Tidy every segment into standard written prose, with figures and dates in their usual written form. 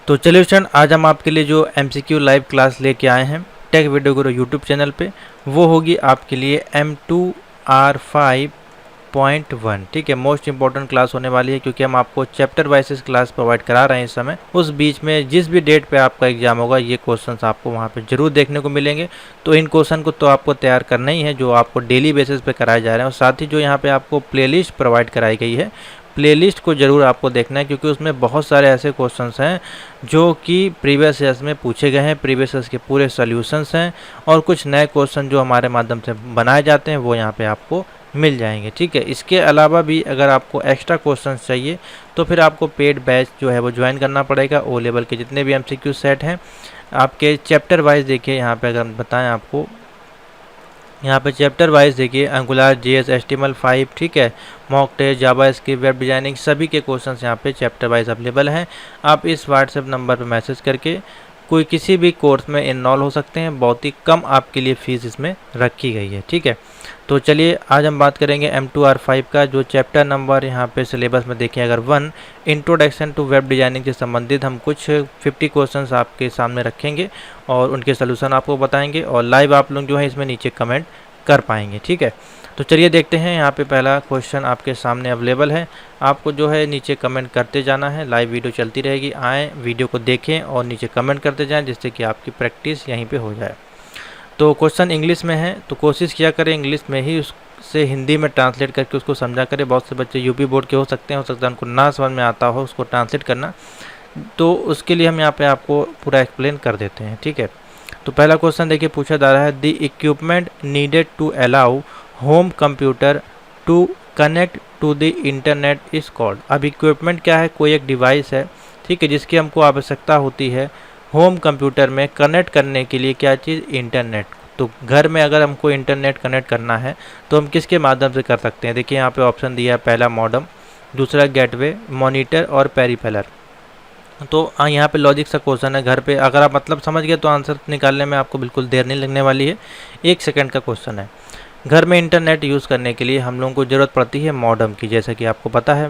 तो चलिए स्टूडेंट, आज हम आपके लिए जो MCQ लाइव क्लास लेके आए हैं टेक वीडियो गुरु यूट्यूब चैनल पे, वो होगी आपके लिए M2R5.1। ठीक है, मोस्ट इंपॉर्टेंट क्लास होने वाली है क्योंकि हम आपको चैप्टर वाइज क्लास प्रोवाइड करा रहे हैं इस समय। उस बीच में जिस भी डेट पे आपका एग्जाम होगा ये क्वेश्चंस आपको वहाँ पे जरूर देखने को मिलेंगे। तो इन क्वेश्चन को तो आपको तैयार करना ही है जो आपको डेली बेसिस पे कराए जा रहे हैं, और साथ ही जो यहाँ पे आपको प्लेलिस्ट प्रोवाइड कराई गई है, प्लेलिस्ट को ज़रूर आपको देखना है क्योंकि उसमें बहुत सारे ऐसे क्वेश्चंस हैं जो कि प्रीवियस ईयर्स में पूछे गए हैं, प्रीवियस ईयर्स के पूरे सॉल्यूशंस हैं, और कुछ नए क्वेश्चन जो हमारे माध्यम से बनाए जाते हैं वो यहाँ पे आपको मिल जाएंगे। ठीक है, इसके अलावा भी अगर आपको एक्स्ट्रा क्वेश्चंस चाहिए तो फिर आपको पेड बैच जो है वो ज्वाइन करना पड़ेगा। ओ लेवल के जितने भी MCQ सेट हैं आपके चैप्टर वाइज, देखिए यहाँ पे अगर बताएं आपको, यहाँ पे चैप्टर वाइज देखिए एंगुलर, JS, HTML5, ठीक है, mock test, JavaScript, web designing, सभी के क्वेश्चंस यहाँ पे चैप्टर वाइज अवेलेबल हैं। आप इस व्हाट्सएप नंबर पर मैसेज करके कोई किसी भी कोर्स में इनरोल हो सकते हैं। बहुत ही कम आपके लिए फ़ीस इसमें रखी गई है। ठीक है, तो चलिए आज हम बात करेंगे M2R5 का जो चैप्टर नंबर यहाँ पे सिलेबस में देखें अगर 1 इंट्रोडक्शन टू वेब डिजाइनिंग से संबंधित हम कुछ 50 क्वेश्चंस आपके सामने रखेंगे और उनके सोल्यूशन आपको बताएंगे, और लाइव आप लोग जो है इसमें नीचे कमेंट कर पाएंगे। ठीक है, तो चलिए देखते हैं। यहाँ पे पहला क्वेश्चन आपके सामने अवेलेबल है, आपको जो है नीचे कमेंट करते जाना है। लाइव वीडियो चलती रहेगी, आएँ वीडियो को देखें और नीचे कमेंट करते जाएं जिससे कि आपकी प्रैक्टिस यहीं पे हो जाए। तो क्वेश्चन इंग्लिश में है तो कोशिश किया करें इंग्लिश में ही उससे हिंदी में ट्रांसलेट करके उसको समझा करें। बहुत से बच्चे यूपी बोर्ड के हो सकते हैं उनको ना समझ में आता हो उसको ट्रांसलेट करना, तो उसके लिए हम यहाँ पे आपको पूरा एक्सप्लेन कर देते हैं। ठीक है, तो पहला क्वेश्चन देखिए पूछा जा रहा है, the equipment needed to allow home computer to connect to the internet is called. अब इक्विपमेंट क्या है? कोई एक डिवाइस है, ठीक है, जिसकी हमको आवश्यकता होती है होम कंप्यूटर में कनेक्ट करने के लिए। क्या चीज़? इंटरनेट। तो घर में अगर हमको इंटरनेट कनेक्ट करना है तो हम किसके माध्यम से कर सकते हैं? देखिए यहाँ पे ऑप्शन दिया है, पहला मॉडेम, दूसरा गेटवे, मॉनिटर और पेरिफेरल। तो यहाँ पे लॉजिक सा क्वेश्चन है। घर पे अगर आप मतलब समझ गए तो आंसर निकालने में आपको बिल्कुल देर नहीं लगने वाली है, 1 सेकंड का क्वेश्चन है। घर में इंटरनेट यूज़ करने के लिए हम लोगों को ज़रूरत पड़ती है मॉडेम की, जैसा कि आपको पता है,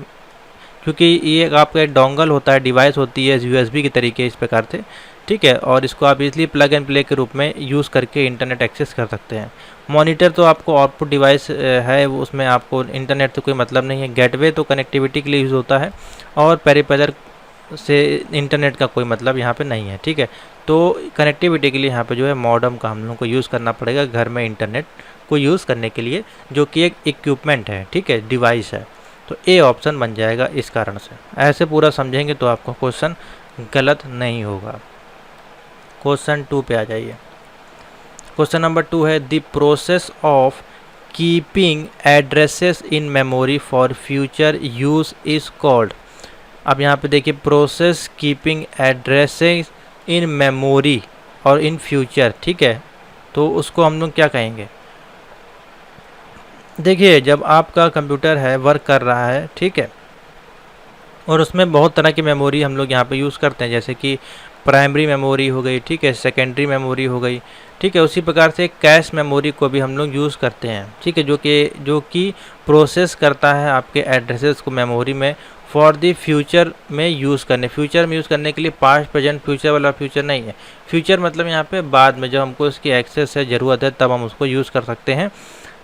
क्योंकि ये आपका एक डोंगल होता है, डिवाइस होती है USB के तरीके इस प्रकार से। ठीक है, और इसको आप इजली प्लग एंड प्ले के रूप में यूज़ करके इंटरनेट एक्सेस कर सकते हैं। मॉनिटर तो आपको आउटपुट डिवाइस है, उसमें आपको इंटरनेट से कोई मतलब नहीं है। गेटवे तो कनेक्टिविटी के लिए यूज़ होता है, और पेरिफेरल से इंटरनेट का कोई मतलब यहाँ पे नहीं है। ठीक है, तो कनेक्टिविटी के लिए यहाँ पे जो है मॉडेम का हम लोग को यूज़ करना पड़ेगा घर में इंटरनेट को यूज़ करने के लिए, जो कि एक इक्विपमेंट है, ठीक है, डिवाइस है। तो ए ऑप्शन बन जाएगा इस कारण से। ऐसे पूरा समझेंगे तो आपका क्वेश्चन गलत नहीं होगा। क्वेश्चन 2 पे आ जाइए। क्वेश्चन नंबर 2 है, the process of keeping addresses in memory for future use is called. अब यहाँ पे देखिए process keeping addresses in memory और इन फ्यूचर, ठीक है, तो उसको हम लोग क्या कहेंगे? देखिए जब आपका कंप्यूटर है वर्क कर रहा है, ठीक है, और उसमें बहुत तरह की मेमोरी हम लोग यहाँ पे यूज़ करते हैं, जैसे कि प्राइमरी मेमोरी हो गई, ठीक है, सेकेंडरी मेमोरी हो गई, ठीक है, उसी प्रकार से कैश मेमोरी को भी हम लोग यूज़ करते हैं, ठीक है, जो कि प्रोसेस करता है आपके एड्रेसेस को मेमोरी में फॉर द फ्यूचर में यूज़ करने। फ्यूचर में यूज़ करने के लिए पास्ट प्रेजेंट फ्यूचर वाला फ्यूचर नहीं है। फ्यूचर मतलब यहाँ पे बाद में जब हमको इसकी एक्सेस है, ज़रूरत है, तब हम उसको यूज़ कर सकते हैं।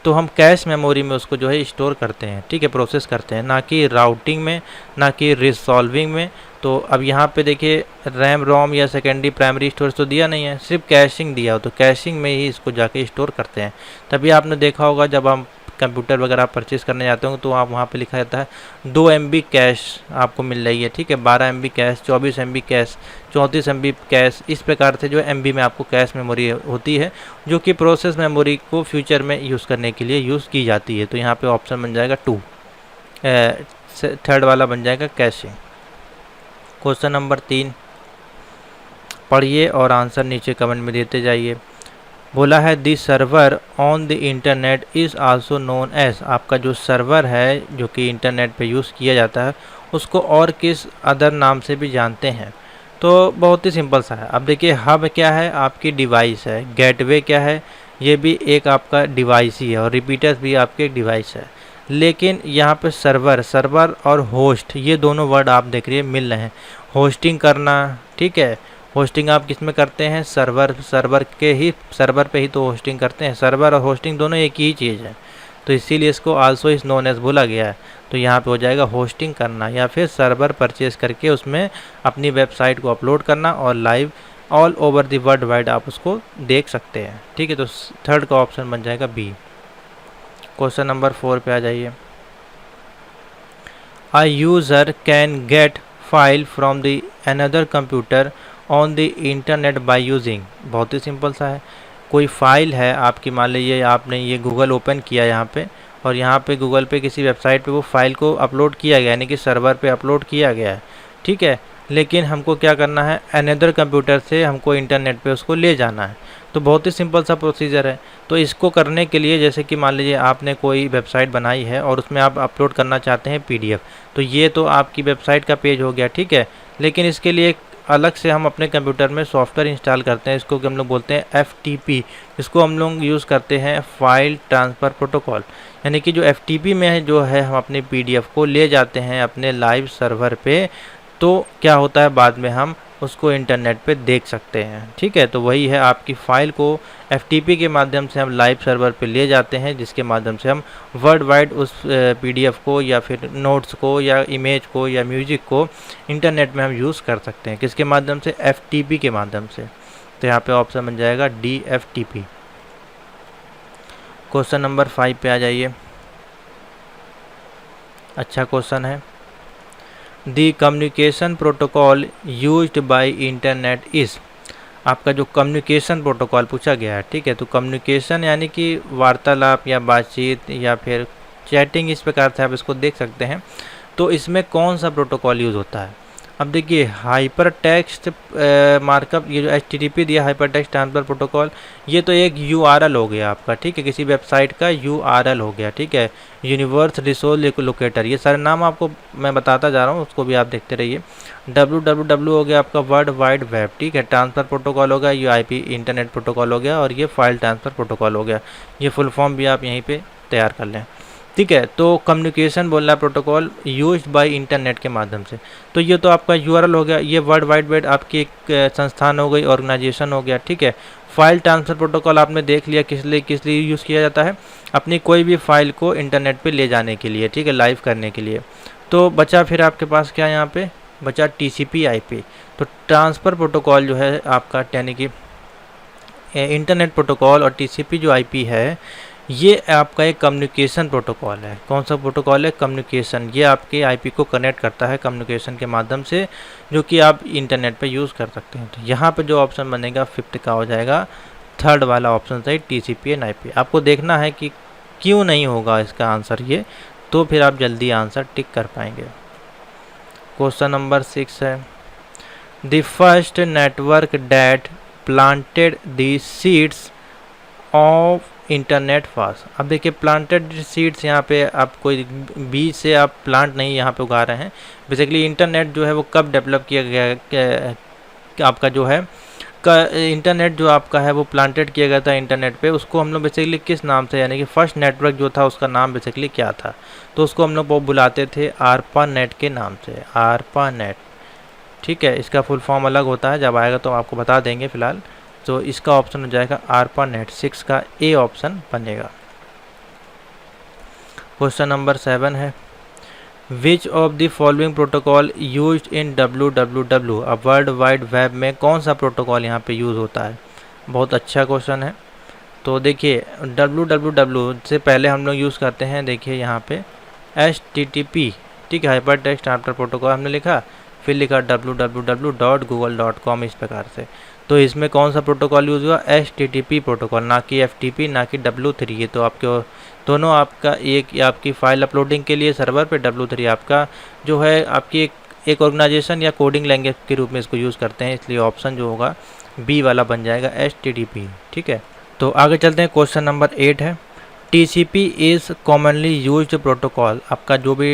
तो हम कैश मेमोरी में उसको जो है स्टोर करते हैं, ठीक है, प्रोसेस करते हैं, ना कि राउटिंग में, ना कि रिसॉल्विंग में। तो अब यहाँ पे देखिए रैम रोम या सेकेंडरी प्राइमरी स्टोरेज तो दिया नहीं है, सिर्फ कैशिंग दिया हो, तो कैशिंग में ही इसको जाके स्टोर करते हैं। तभी आपने देखा होगा जब हम कंप्यूटर वगैरह परचेज़ करने जाते होंगे तो आप वहाँ पे लिखा रहता है 2 MB कैश आपको मिल रही है, ठीक है, 12 MB cash, 24 MB cash, 34 MB cash, इस प्रकार से जो MB में आपको कैश मेमोरी होती है, जो कि प्रोसेस मेमोरी को फ्यूचर में यूज़ करने के लिए यूज़ की जाती है। तो यहाँ पे ऑप्शन बन जाएगा 2, थर्ड वाला बन जाएगा कैशिंग। क्वेश्चन नंबर 3 पढ़िए और आंसर नीचे कमेंट में देते जाइए। बोला है the server on the internet is also known as. आपका जो सर्वर है जो कि इंटरनेट पे यूज़ किया जाता है उसको और किस अदर नाम से भी जानते हैं? तो बहुत ही सिंपल सा है। अब देखिए हब क्या है? आपकी डिवाइस है। गेटवे क्या है? ये भी एक आपका डिवाइस ही है, और रिपीटर्स भी आपके एक डिवाइस है। लेकिन यहाँ पे सर्वर और होस्ट, ये दोनों वर्ड आप देख रहे हैं मिल रहे हैं। होस्टिंग करना, ठीक है। होस्टिंग आप किस में करते हैं, सर्वर पे ही तो होस्टिंग करते हैं। सर्वर और होस्टिंग दोनों एक ही चीज़ है, तो इसीलिए इसको आल्सो इज नोन एज बोला गया है। तो यहाँ पे हो जाएगा होस्टिंग करना या फिर सर्वर परचेज करके उसमें अपनी वेबसाइट को अपलोड करना और live all over the world wide आप उसको देख सकते हैं। ठीक है, तो थर्ड का ऑप्शन बन जाएगा बी। क्वेश्चन नंबर 4 पे आ जाइए। A user can get file from the another computer on the internet by using, बहुत ही सिंपल सा है। कोई फाइल है आपकी, मान लीजिए आपने ये गूगल ओपन किया यहाँ पे, और यहाँ पे गूगल पे किसी वेबसाइट पे वो फाइल को अपलोड किया गया, यानी कि सर्वर पे अपलोड किया गया है। ठीक है, लेकिन हमको क्या करना है, अनदर कंप्यूटर से हमको इंटरनेट पे उसको ले जाना है। तो बहुत ही सिंपल सा प्रोसीजर है। तो इसको करने के लिए जैसे कि मान लीजिए आपने कोई वेबसाइट बनाई है और उसमें आप अपलोड करना चाहते हैं पीडीएफ, तो ये तो आपकी वेबसाइट का पेज हो गया। ठीक है, लेकिन इसके लिए अलग से हम अपने कंप्यूटर में सॉफ्टवेयर इंस्टॉल करते हैं, इसको हम लोग बोलते हैं FTP। इसको हम लोग यूज़ करते हैं फाइल ट्रांसफ़र प्रोटोकॉल, यानी कि जो FTP में है, जो है हम अपने PDF को ले जाते हैं अपने लाइव सर्वर पे, तो क्या होता है बाद में हम उसको इंटरनेट पे देख सकते हैं। ठीक है, तो वही है, आपकी फ़ाइल को FTP के माध्यम से हम लाइव सर्वर पे ले जाते हैं, जिसके माध्यम से हम वर्ल्ड वाइड उस PDF को या फिर नोट्स को या इमेज को या म्यूजिक को इंटरनेट में हम यूज़ कर सकते हैं। किसके माध्यम से, FTP के माध्यम से। तो यहाँ पे ऑप्शन बन जाएगा डी, FTP। क्वेश्चन नंबर 5 पे आ जाइए। अच्छा क्वेश्चन है। The communication protocol used by internet is, आपका जो कम्युनिकेशन प्रोटोकॉल पूछा गया है। ठीक है, तो कम्युनिकेशन यानी कि वार्तालाप या बातचीत या फिर चैटिंग, इस प्रकार से आप इसको देख सकते हैं। तो इसमें कौन सा प्रोटोकॉल यूज़ होता है। अब देखिए, हाइपर टेक्स्ट मार्कअप, ये जो HTTP दिया, हाइपर टेक्स्ट ट्रांसफर प्रोटोकॉल, ये तो एक URL हो गया आपका। ठीक है, किसी वेबसाइट का URL हो गया। ठीक है, यूनिवर्स रिसोर्स लोकेटर, ये सारे नाम आपको मैं बताता जा रहा हूँ, उसको भी आप देखते रहिए। www हो गया आपका वर्ल्ड वाइड वेब। ठीक है, ट्रांसफ़र प्रोटोकॉल हो गया, UIP इंटरनेट प्रोटोकॉल हो गया, और ये फाइल ट्रांसफ़र प्रोटोकॉल हो गया। ये फुल फॉर्म भी आप यहीं पर तैयार कर लें। ठीक है, तो कम्युनिकेशन बोल रहा है प्रोटोकॉल यूज्ड बाय इंटरनेट के माध्यम से, तो ये तो आपका URL हो गया। ये वर्ल्ड वाइड वेब आपकी एक संस्थान हो गई, ऑर्गेनाइजेशन हो गया। ठीक है, फाइल ट्रांसफ़र प्रोटोकॉल आपने देख लिया किस लिए यूज़ किया जाता है, अपनी कोई भी फाइल को इंटरनेट पे ले जाने के लिए। ठीक है, लाइव करने के लिए। तो बचा फिर आपके पास क्या, यहाँ पे बचा TCP/IP। तो ट्रांसफ़र प्रोटोकॉल जो है आपका, यानी कि इंटरनेट प्रोटोकॉल और TCP जो IP है, ये आपका एक कम्युनिकेशन प्रोटोकॉल है। कौन सा प्रोटोकॉल है, कम्युनिकेशन। ये आपके IP को कनेक्ट करता है कम्युनिकेशन के माध्यम से, जो कि आप इंटरनेट पे यूज़ कर सकते हैं। तो यहाँ पे जो ऑप्शन बनेगा 5th का हो जाएगा, थर्ड वाला ऑप्शन सही, TCP/IP। आपको देखना है कि क्यों नहीं होगा इसका आंसर ये, तो फिर आप जल्दी आंसर टिक कर पाएंगे। क्वेश्चन नंबर 6 है। The first network that planted the seeds of internet fast. अब देखिए, प्लांटेड सीड्स, यहाँ पे आप कोई बीज से आप प्लांट नहीं यहाँ पे उगा रहे हैं। बेसिकली इंटरनेट जो है वो कब डेवलप किया गया, आपका जो है इंटरनेट जो आपका है वो प्लांटेड किया गया था इंटरनेट पे, उसको हम लोग बेसिकली किस नाम से, यानी कि फर्स्ट नेटवर्क जो था उसका नाम बेसिकली क्या था, तो उसको हम लोग बुलाते थे ARPANET के नाम से, ARPANET। ठीक है, इसका फुल फॉर्म अलग होता है, जब आएगा तो आपको बता देंगे। फिलहाल तो इसका ऑप्शन हो जाएगा ARPANET, 6 का A ऑप्शन बनेगा। क्वेश्चन नंबर 7 है। विच of the following protocol used in www, अब वर्ल्ड वाइड वेब में कौन सा प्रोटोकॉल यहाँ पे यूज़ होता है। बहुत अच्छा क्वेश्चन है। तो देखिए, www से पहले हम लोग यूज़ करते हैं, देखिए यहाँ पे HTTP। ठीक है, हाइपर टेक्स्ट ट्रांसफर प्रोटोकॉल हमने लिखा, फिर लिखा www.google.com, इस प्रकार से। तो इसमें कौन सा प्रोटोकॉल यूज़ हुआ, HTTP प्रोटोकॉल, ना कि FTP, ना कि W3। ये तो आपके दोनों आपका एक आपकी फ़ाइल अपलोडिंग के लिए सर्वर पे, W3 आपका जो है आपकी एक ऑर्गेनाइजेशन या कोडिंग लैंग्वेज के रूप में इसको यूज़ करते हैं, इसलिए ऑप्शन जो होगा B वाला बन जाएगा, HTTP। ठीक है, तो आगे चलते हैं। क्वेश्चन नंबर 8 है। TCP is commonly used protocol. आपका जो भी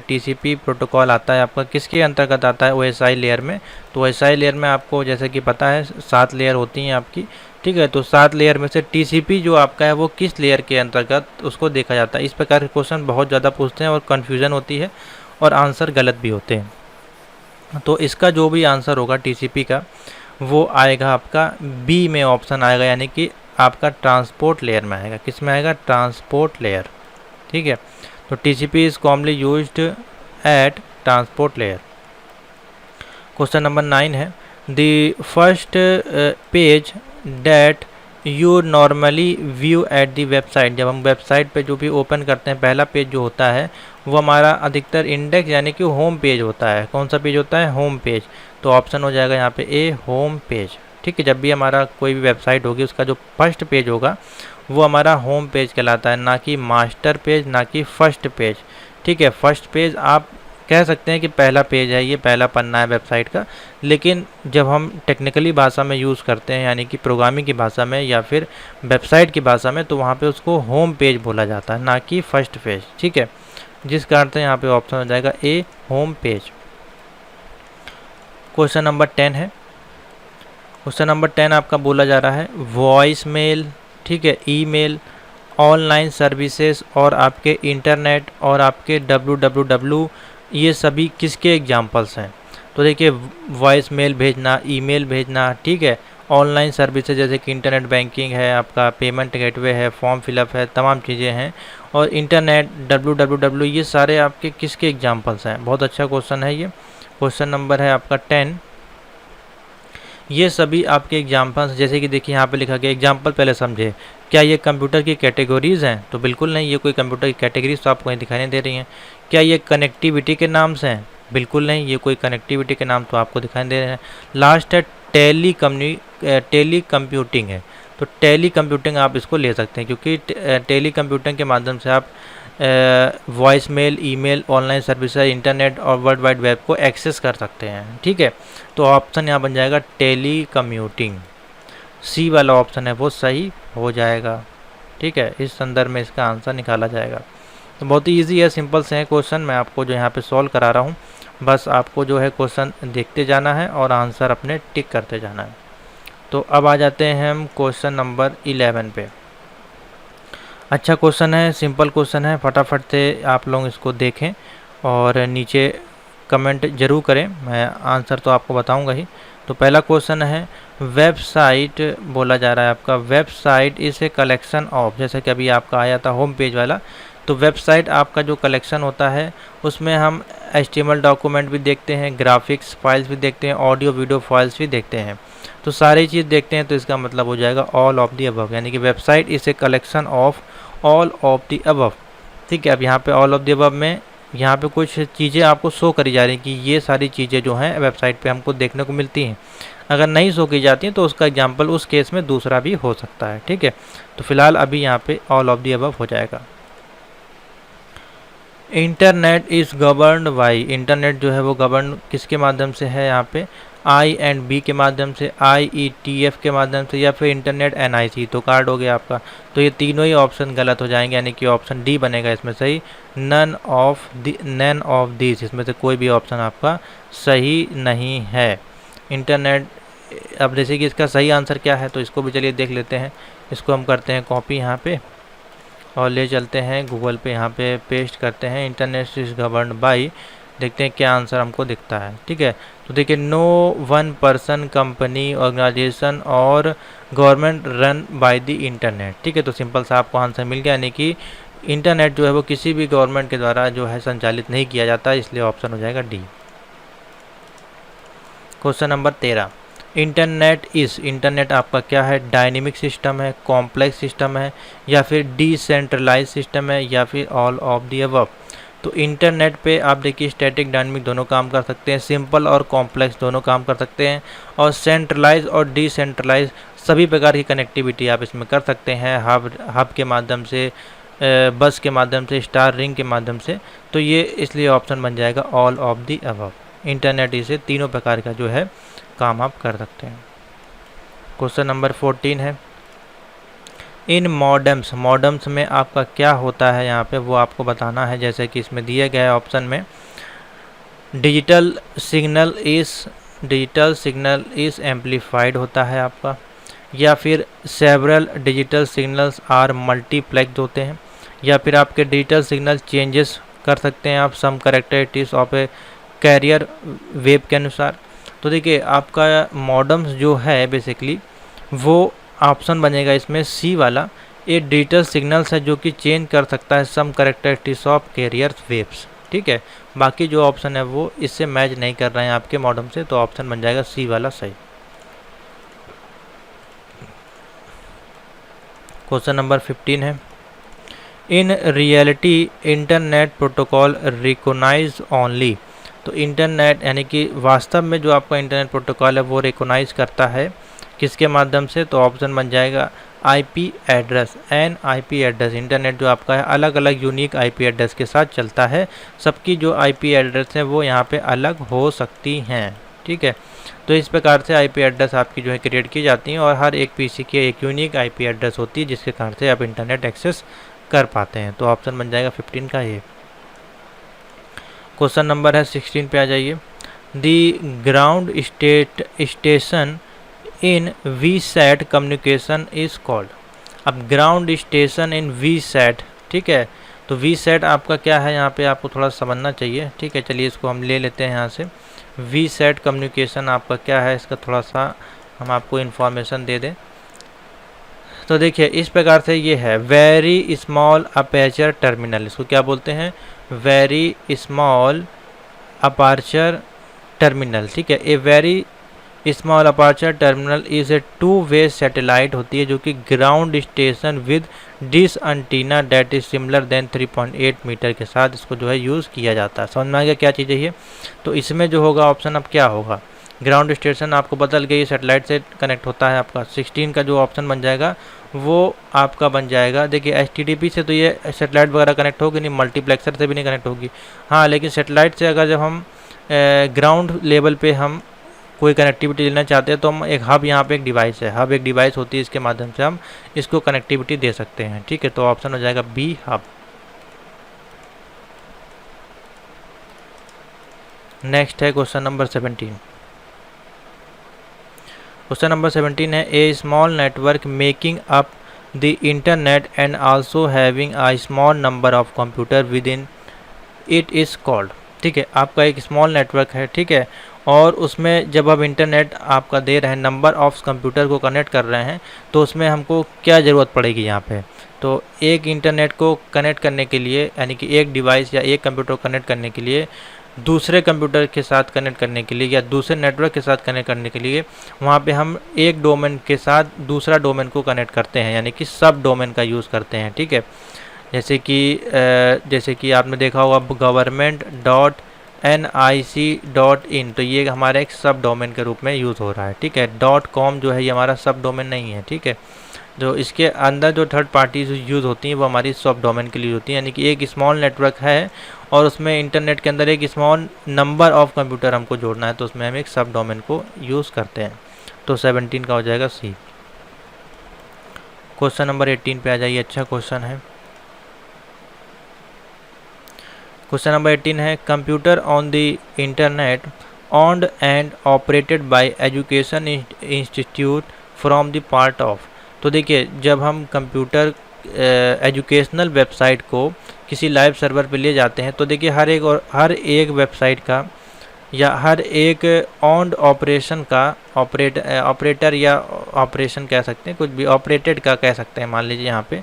TCP प्रोटोकॉल आता है आपका किसके अंतर्गत आता है, OSI लेयर में। तो OSI लेयर में आपको जैसे कि पता है 7 लेयर होती हैं आपकी। ठीक है, तो 7 लेयर में से TCP जो आपका है वो किस लेयर के अंतर्गत उसको देखा जाता है। इस प्रकार के क्वेश्चन बहुत ज़्यादा पूछते हैं और कन्फ्यूज़न होती है और आंसर गलत भी होते हैं। तो इसका जो भी आंसर होगा टीसीपी का वो आएगा आपका बी में ऑप्शन आएगा, यानी कि आपका ट्रांसपोर्ट लेयर में आएगा। किस में आएगा? Transport layer. ठीक है, तो TCP is commonly used at transport layer. Question number 9 है, the first page that you normally view at the website. जब हम वेबसाइट पे जो भी ओपन करते हैं, पहला पेज जो होता है वो हमारा अधिकतर इंडेक्स यानी कि होम पेज होता है। कौन सा पेज होता है? Home page. तो ऑप्शन हो जाएगा यहाँ पे ए, होम पेज। ठीक है, जब भी हमारा कोई भी वेबसाइट होगी उसका जो फर्स्ट पेज होगा वो हमारा होम पेज कहलाता है, ना कि मास्टर पेज, ना कि फर्स्ट पेज। ठीक है, फर्स्ट पेज आप कह सकते हैं कि पहला पेज है, ये पहला पन्ना है वेबसाइट का, लेकिन जब हम टेक्निकली भाषा में यूज़ करते हैं यानी कि प्रोग्रामिंग की भाषा में या फिर वेबसाइट की भाषा में, तो वहाँ पे उसको होम पेज बोला जाता है, ना कि फर्स्ट पेज। ठीक है, जिस कारण से यहाँ पे ऑप्शन हो जाएगा ए, होम पेज। क्वेश्चन नंबर 10 है। क्वेश्चन नंबर 10 आपका बोला जा रहा है वॉइस मेल, ठीक है, ईमेल, ऑनलाइन सर्विसेज और आपके इंटरनेट और आपके www, ये सभी किसके एग्जाम्पल्स हैं? तो देखिए, वॉइस मेल भेजना, ईमेल भेजना, ठीक है, ऑनलाइन सर्विसेज जैसे कि इंटरनेट बैंकिंग है, आपका पेमेंट गेटवे है, फॉर्म फिलअप है, तमाम चीज़ें हैं, और इंटरनेट, www, ये सारे आपके किसके एग्जाम्पल्स हैं? बहुत अच्छा क्वेश्चन है ये। क्वेश्चन नंबर है आपका 10। ये सभी आपके एग्जाम्पल्स, जैसे कि देखिए यहाँ पे लिखा गया, एग्जाम्पल पहले समझे। क्या ये कंप्यूटर की कैटेगरीज हैं? तो बिल्कुल नहीं, ये कोई कंप्यूटर की कैटेगरीज तो आपको कहीं दिखाई नहीं दे रही हैं। क्या ये कनेक्टिविटी के नाम से हैं? बिल्कुल नहीं, ये कोई कनेक्टिविटी के नाम तो आपको दिखाई दे रहे हैं। लास्ट है टेली कंप्यूटिंग है, तो टेली कंप्यूटिंग आप इसको ले सकते हैं, क्योंकि टेली कंप्यूटिंग के माध्यम से आप voice mail, email, online services, internet और वर्ल्ड वाइड वेब को एक्सेस कर सकते हैं। ठीक है, तो ऑप्शन यहाँ बन जाएगा टेली कम्यूटिंग। सी वाला ऑप्शन है वो सही हो जाएगा। ठीक है, इस संदर्भ में इसका आंसर निकाला जाएगा। तो बहुत ही ईजी है, सिंपल से है क्वेश्चन, मैं आपको जो यहाँ पे सॉल्व करा रहा हूँ। बस आपको जो है क्वेश्चन देखते जाना है और आंसर अपने टिक करते जाना है। तो अब आ जाते हैं हम क्वेश्चन नंबर 11 पे। अच्छा क्वेश्चन है, सिंपल क्वेश्चन है, फटाफट से आप लोग इसको देखें और नीचे कमेंट जरूर करें, मैं आंसर तो आपको बताऊंगा ही। तो पहला क्वेश्चन है, वेबसाइट बोला जा रहा है आपका, website is a collection of, जैसे कि अभी आपका आया था होम पेज वाला, तो वेबसाइट आपका जो कलेक्शन होता है उसमें हम HTML डॉक्यूमेंट भी देखते हैं, ग्राफिक्स फाइल्स भी देखते हैं, ऑडियो वीडियो फाइल्स भी देखते हैं, तो सारी चीज़ देखते हैं। तो इसका मतलब हो जाएगा ऑल ऑफ दी अबव, यानी कि website is a collection of all of the above. ठीक है, अब यहाँ पे ऑल ऑफ दी अबव में यहाँ पे कुछ चीज़ें आपको शो करी जा रही हैं कि ये सारी चीज़ें जो हैं वेबसाइट पे हमको देखने को मिलती हैं। अगर नहीं शो की जाती हैं तो उसका एग्जांपल उस केस में दूसरा भी हो सकता है। ठीक है, तो फिलहाल अभी यहाँ पे ऑल ऑफ दी अबव हो जाएगा। Internet is governed by, internet जो है वो गवर्न किसके माध्यम से है? यहाँ पे I&B के माध्यम से, IETF के माध्यम से, या फिर इंटरनेट NIC। तो कार्ड हो गया आपका, तो ये तीनों ही ऑप्शन गलत हो जाएंगे, यानी कि ऑप्शन डी बनेगा इसमें सही। नन ऑफ दिस, इसमें से कोई भी ऑप्शन आपका सही नहीं है। इंटरनेट, अब जैसे कि इसका सही आंसर क्या है तो इसको भी चलिए देख लेते हैं। इसको हम करते हैं कॉपी यहाँ पे और ले चलते हैं गूगल पे, यहाँ पे पेस्ट करते हैं, इंटरनेट इज गवर्नड बाई, देखते हैं क्या आंसर हमको दिखता है। ठीक है, तो देखिए, no one person, company, organization और government run by the internet. ठीक है, तो सिंपल सा आपको आंसर मिल गया, यानी कि इंटरनेट जो है वो किसी भी गवर्नमेंट के द्वारा जो है संचालित नहीं किया जाता, इसलिए ऑप्शन हो जाएगा डी। क्वेश्चन नंबर 13, इंटरनेट आपका क्या है? डायनेमिक सिस्टम है, कॉम्प्लेक्स सिस्टम है, या फिर डिसेंट्रलाइज सिस्टम है, या फिर ऑल ऑफ दी अबव। तो इंटरनेट पे आप देखिए स्टैटिक डायनेमिक दोनों काम कर सकते हैं, सिंपल और कॉम्प्लेक्स दोनों काम कर सकते हैं, और सेंट्रलाइज और डिसेंट्रलाइज सभी प्रकार की कनेक्टिविटी आप इसमें कर सकते हैं, हब के माध्यम से, बस के माध्यम से, स्टार रिंग के माध्यम से। तो ये इसलिए ऑप्शन बन जाएगा all of the above. Internet इसे तीनों प्रकार का जो है काम आप कर सकते हैं। क्वेश्चन नंबर 14 है, इन मॉडम्स में आपका क्या होता है? यहाँ पे वो आपको बताना है, जैसे कि इसमें दिए गए ऑप्शन में डिजिटल सिग्नल इज एम्पलीफाइड होता है आपका, या फिर several digital signals are multiplexed होते हैं, या फिर आपके डिजिटल सिग्नल चेंजेस कर सकते हैं आप some characteristics of a carrier wave के अनुसार। तो देखिए आपका मॉडम्स जो है बेसिकली वो ऑप्शन बनेगा इसमें सी वाला, ये डिजिटल सिग्नल्स है जो कि चेंज कर सकता है some characteristics of carrier waves. ठीक है, बाकी जो ऑप्शन है वो इससे मैच नहीं कर रहे हैं आपके मॉडम से, तो ऑप्शन बन जाएगा सी वाला सही। क्वेश्चन नंबर 15 है, in reality internet protocol recognise only. तो इंटरनेट यानी कि वास्तव में जो आपका इंटरनेट प्रोटोकॉल है वो रिकोनाइज करता है किसके माध्यम से, तो ऑप्शन बन जाएगा IP address. N IP address, internet जो आपका है अलग अलग यूनिक आईपी एड्रेस के साथ चलता है, सबकी जो आईपी एड्रेस है वो यहाँ पे अलग हो सकती हैं। ठीक है, तो इस प्रकार से आईपी एड्रेस आपकी जो है क्रिएट की जाती हैं और हर एक पीसी की एक यूनिक आईपी एड्रेस होती है जिसके कारण से आप इंटरनेट एक्सेस कर पाते हैं। तो ऑप्शन बन जाएगा 15 का ये। क्वेश्चन नंबर है 16 पे आ जाइए, दी ground station in VSAT communication is called. अब ग्राउंड स्टेशन इन वीसैट, ठीक है, तो वीसैट आपका क्या है यहाँ पे आपको थोड़ा समझना चाहिए। ठीक है, चलिए इसको हम ले लेते हैं यहाँ से। वीसैट कम्युनिकेशन आपका क्या है, इसका थोड़ा सा हम आपको इन्फॉर्मेशन दे दें। तो देखिए इस प्रकार से ये है वेरी स्मॉल अपर्चर टर्मिनल, इसको क्या बोलते हैं, वेरी स्मॉल अपर्चर टर्मिनल। ठीक है, a very small aperture terminal is a two way satellite होती है जो कि ground station with dish antenna that is similar than 3.8 metre के साथ इसको जो है यूज़ किया जाता है। समझ में आ गया क्या चीज़ है ये। तो इसमें जो होगा ऑप्शन अब क्या होगा, ग्राउंड स्टेशन आपको बदल गई, सैटेलाइट से कनेक्ट होता है आपका। 16 का जो ऑप्शन बन जाएगा वो आपका बन जाएगा, देखिए एचटीटीपी से तो ये सैटेलाइट वगैरह कनेक्ट होगी नहीं, मल्टीप्लेक्सर से भी नहीं कनेक्ट होगी। हाँ, लेकिन सैटेलाइट से अगर जब हम ग्राउंड लेवल पे हम कोई कनेक्टिविटी लेना चाहते हैं तो हम एक हब, यहाँ पे एक डिवाइस है, हब एक डिवाइस होती है, इसके माध्यम से हम इसको कनेक्टिविटी दे सकते हैं। ठीक है, तो ऑप्शन हो जाएगा बी हब। नेक्स्ट है क्वेश्चन नंबर 17। क्वेश्चन नंबर 17 है, a small network making up the internet and also having a small number of computer within it is called. ठीक है, आपका एक स्मॉल नेटवर्क है, ठीक है, और उसमें जब आप इंटरनेट आपका दे रहे हैं, नंबर ऑफ कंप्यूटर को कनेक्ट कर रहे हैं, तो उसमें हमको क्या ज़रूरत पड़ेगी यहाँ पे, तो एक इंटरनेट को कनेक्ट करने के लिए यानी कि एक डिवाइस या एक कंप्यूटर को कनेक्ट करने के लिए दूसरे कंप्यूटर के साथ कनेक्ट करने के लिए या दूसरे नेटवर्क के साथ कनेक्ट करने के लिए वहाँ पे हम एक डोमेन के साथ दूसरा डोमेन को कनेक्ट करते हैं, यानी कि सब डोमेन का यूज़ करते हैं। ठीक है, जैसे कि आपने देखा होगा government.nic.in, तो ये हमारा एक सब डोमेन के रूप में यूज़ हो रहा है। ठीक है, .com जो है ये हमारा सब डोमेन नहीं है। ठीक है, जो इसके अंदर जो थर्ड पार्टी यूज़ होती हैं वो हमारी सब डोमेन के लिए होती हैं, यानी कि एक स्मॉल नेटवर्क है और उसमें इंटरनेट के अंदर एक स्मॉल नंबर ऑफ कंप्यूटर हमको जोड़ना है, तो उसमें हम एक सब डोमेन को यूज़ करते हैं। तो 17 का हो जाएगा सी। क्वेश्चन नंबर 18 पे आ जाइए, अच्छा क्वेश्चन है। क्वेश्चन नंबर 18 है, computer on the internet owned and operated by education institute from the part of. तो देखिए जब हम कंप्यूटर एजुकेशनल वेबसाइट को किसी लाइव सर्वर पे ले जाते हैं, तो देखिए हर एक वेबसाइट का या हर एक ऑन्ड ऑपरेशन का ऑपरेटर या ऑपरेशन कह सकते हैं, कुछ भी ऑपरेटेड का कह सकते हैं, मान लीजिए यहाँ पे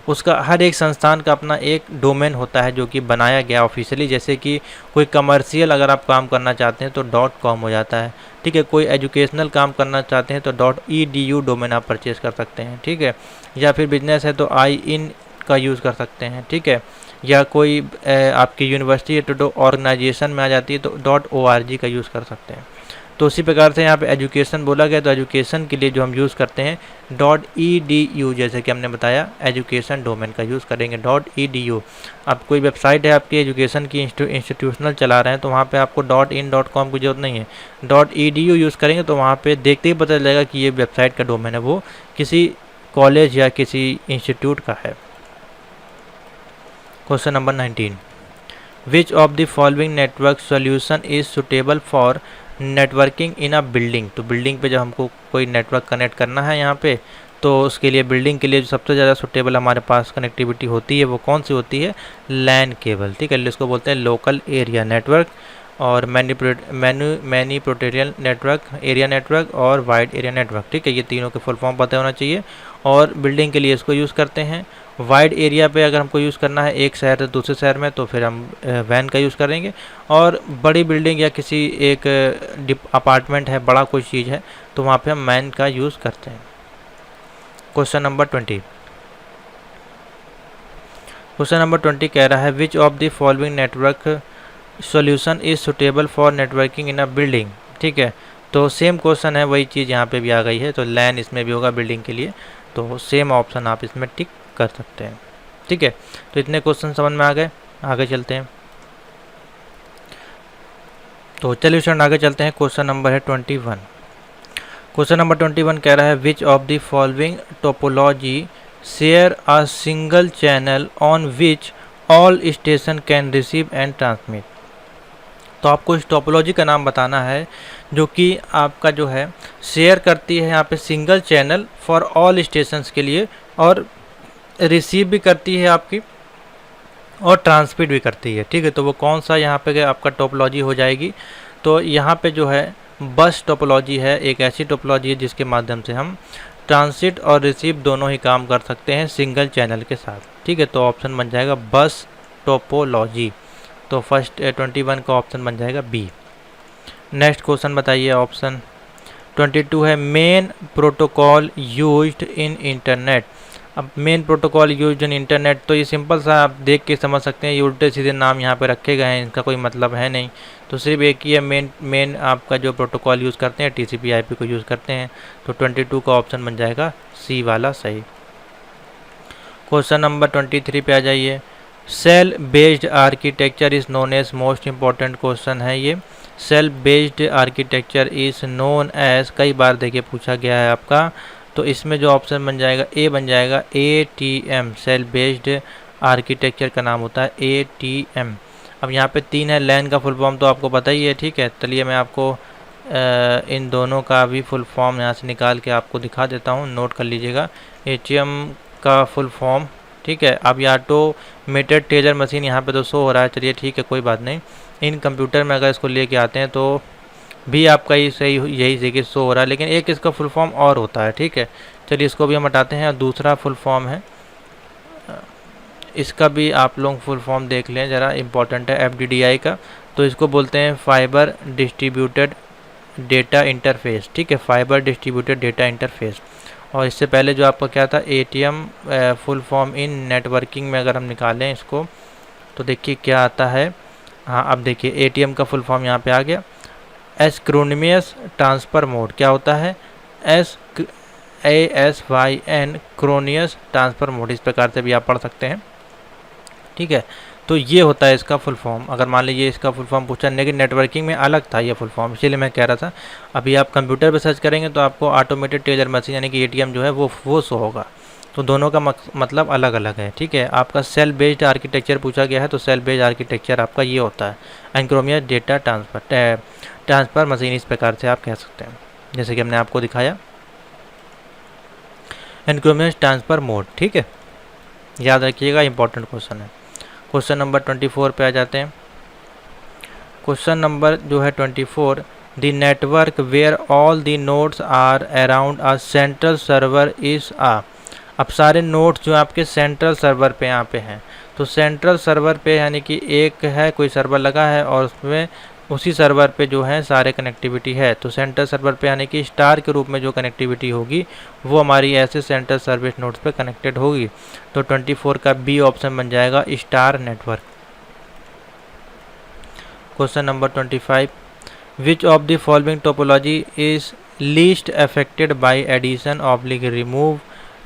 उसका हर एक संस्थान का अपना एक डोमेन होता है जो कि बनाया गया ऑफिशियली। जैसे कि कोई कमर्शियल अगर आप काम करना चाहते हैं तो .com हो जाता है। ठीक है, कोई एजुकेशनल काम करना चाहते हैं तो .edu डोमेन आप परचेज कर सकते हैं। ठीक है, या फिर बिजनेस है तो IN का यूज़ कर सकते हैं। ठीक है, या कोई आपकी यूनिवर्सिटी है तो ऑर्गेनाइजेशन में आ जाती है तो .org का यूज़ कर सकते हैं। तो उसी प्रकार से यहाँ पे एजुकेशन बोला गया, तो एजुकेशन के लिए जो हम यूज़ करते हैं .edu, जैसे कि हमने बताया एजुकेशन डोमेन का यूज़ करेंगे .edu। अब कोई वेबसाइट है आपकी एजुकेशन की इंस्टीट्यूशनल चला रहे हैं तो वहाँ पे आपको .in .com की जरूरत नहीं है, .edu यूज़ करेंगे तो वहाँ पे देखते ही पता चलेगा कि ये वेबसाइट का डोमेन है वो किसी कॉलेज या किसी इंस्टीट्यूट का है। Question number 19, which of the following network solution is suitable for networking in a building. तो बिल्डिंग पे जब हमको कोई नेटवर्क कनेक्ट करना है यहाँ पे, तो उसके लिए बिल्डिंग के लिए जो सबसे ज़्यादा सुटेबल हमारे पास कनेक्टिविटी होती है वो कौन सी होती है, लैन केबल। ठीक है, इसको बोलते हैं लोकल एरिया नेटवर्क। और मैनिप्रोटेरियल नेटवर्क, एरिया नेटवर्क और वाइड एरिया नेटवर्क। ठीक है, ये तीनों के फुल फॉर्म पता होना चाहिए। और बिल्डिंग के लिए इसको यूज़ करते हैं। वाइड एरिया पे अगर हमको यूज़ करना है एक शहर से दूसरे शहर में, तो फिर हम वैन का यूज़ करेंगे। और बड़ी बिल्डिंग या किसी एक अपार्टमेंट है, बड़ा कोई चीज़ है, तो वहाँ पे हम मैन का यूज़ करते हैं। Question number 20। क्वेश्चन नंबर 20 कह रहा है विच of the following network solution is suitable for networking in a building. ठीक है, तो सेम क्वेश्चन है, वही चीज़ यहाँ पे भी आ गई है, तो लैन इसमें भी होगा बिल्डिंग के लिए, तो सेम ऑप्शन आप इसमें टिक कर सकते हैं। ठीक है, तो इतने क्वेश्चन समझ में आ गए, आगे चलते हैं। तो चलिए स्टूडेंट आगे चलते हैं। क्वेश्चन नंबर है 21। क्वेश्चन नंबर 21 कह रहा है विच of the following topology share a single channel on which all station can receive and transmit. तो आपको इस टोपोलॉजी का नाम बताना है जो कि आपका जो है शेयर करती है यहाँ पे single channel for all stations के लिए, और रिसीव भी करती है आपकी, और ट्रांसमिट भी करती है। ठीक है, तो वो कौन सा यहाँ पे आपका टोपोलॉजी हो जाएगी। तो यहाँ पे जो है बस टोपोलॉजी है, एक ऐसी टोपोलॉजी है जिसके माध्यम से हम ट्रांसिट और रिसीव दोनों ही काम कर सकते हैं सिंगल चैनल के साथ। ठीक है, तो ऑप्शन बन जाएगा बस टोपोलॉजी। तो फर्स्ट 21 का ऑप्शन बन जाएगा बी। नेक्स्ट क्वेश्चन बताइए, ऑप्शन 22 है main protocol used in internet. अब main protocol used in internet, तो ये सिंपल सा आप देख के समझ सकते हैं, ये उल्टे सीधे नाम यहाँ पे रखे गए हैं, इनका कोई मतलब है नहीं। तो सिर्फ एक ही है, मेन आपका जो प्रोटोकॉल यूज़ करते हैं TCP/IP को यूज़ करते हैं। तो 22 का ऑप्शन बन जाएगा सी वाला सही। क्वेश्चन नंबर 23 पे आ जाइए। Cell based architecture is known as, most important question है ये। Cell based architecture is known as, कई बार देखिए पूछा गया है आपका, तो इसमें जो ऑप्शन बन जाएगा ए बन जाएगा ATM। सेल बेस्ड आर्किटेक्चर का नाम होता है ATM। अब यहाँ पे 3 है, लैन का फुल फॉर्म तो आपको पता ही है। ठीक है, चलिए मैं आपको इन दोनों का भी फुल फॉर्म यहाँ से निकाल के आपको दिखा देता हूँ, नोट कर लीजिएगा। ATM का फुल फॉर्म, ठीक है। अब ये ऑटोमेटेड टेलर मशीन यहाँ पे तो शो हो रहा है, चलिए ठीक है कोई बात नहीं। इन कंप्यूटर में अगर इसको लेके आते हैं तो भी आपका ये सही यही जगह शो हो रहा है, लेकिन एक इसका फुल फॉर्म और होता है। ठीक है, चलिए इसको भी हम हटाते हैं। और दूसरा फुल फॉर्म है, इसका भी आप लोग फुल फॉर्म देख लें ज़रा, इम्पॉर्टेंट है FDDI का। तो इसको बोलते हैं फाइबर डिस्ट्रीब्यूटेड डेटा इंटरफेस। ठीक है, फाइबर डिस्ट्रीब्यूटेड डेटा इंटरफेस। और इससे पहले जो आपका क्या था ATM full form in networking में अगर हम निकालें इसको तो देखिए क्या आता है। हाँ, अब देखिए ATM का फुल फॉर्म यहाँ पे आ गया, एसिंक्रोनस ट्रांसफ़र मोड। क्या होता है? ASYN क्रोनियस ट्रांसफ़र मोड, इस प्रकार से भी आप पढ़ सकते हैं। ठीक है, तो ये होता है इसका फुल फॉर्म। अगर मान लीजिए इसका फुल फॉर्म पूछा, लेकिन नेटवर्किंग में अलग था ये फुल फॉर्म, इसीलिए मैं कह रहा था। अभी आप कंप्यूटर पे सर्च करेंगे तो आपको ऑटोमेटेड टेलर मशीन यानी कि ATM जो है वो शो होगा। तो दोनों का मतलब अलग अलग है। ठीक है, आपका सेल बेस्ड आर्किटेक्चर पूछा गया है, तो सेल बेस्ड आर्किटेक्चर आपका ये होता है एसिंक्रोनस डेटा ट्रांसफ़र मशीन, इस प्रकार से आप कह सकते हैं, जैसे कि हमने आपको दिखाया एसिंक्रोनस ट्रांसफ़र मोड। ठीक है, याद रखिएगा, इंपॉर्टेंट क्वेश्चन है। क्वेश्चन नंबर 24 पे आ जाते हैं। क्वेश्चन नंबर जो है 24, the network where all the nodes are around a central server is a. अब सारे नोड्स जो आपके सेंट्रल सर्वर पे यहाँ पे हैं, तो सेंट्रल सर्वर पे यानी कि एक है कोई सर्वर लगा है और उसमें उसी सर्वर पे जो है सारे कनेक्टिविटी है। तो सेंट्रल सर्वर पे यानी कि स्टार के रूप में जो कनेक्टिविटी होगी वो हमारी ऐसे सेंट्रल सर्विस नोड्स पे कनेक्टेड होगी। तो 24 का बी ऑप्शन बन जाएगा star network. Question number 25, which of the following topology is least affected by addition oblique